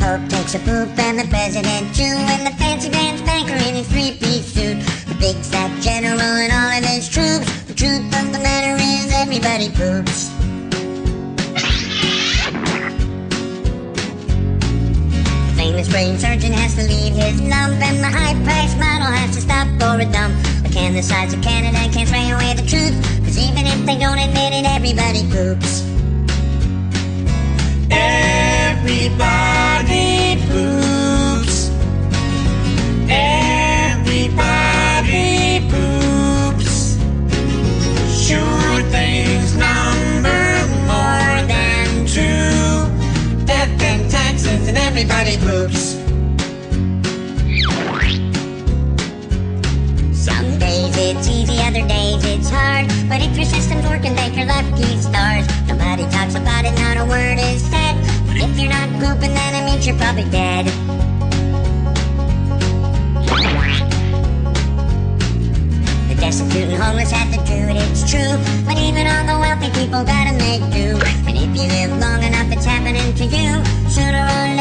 Pope takes a poop and the president too, and the fancy pants banker in his three-piece suit, the big fat general and all of his troops. The truth of the matter is everybody poops. The famous brain surgeon has to leave his lump, and the high-priced model has to stop for a dump. But can the size of Canada can't spray away the truth, 'cause even if they don't admit it, everybody poops. Everybody poops. Everybody poops. Sure things number more than two. Death and taxes and everybody poops. Some days it's easy, other days it's hard, but if your system's working, thank your lucky stars. Nobody talks about it, not a word is said. But if you're not pooping, then it means you're probably dead. The destitute and homeless have to do it, it's true, but even all the wealthy people gotta make do. And if you live long enough, it's happening to you. Sooner or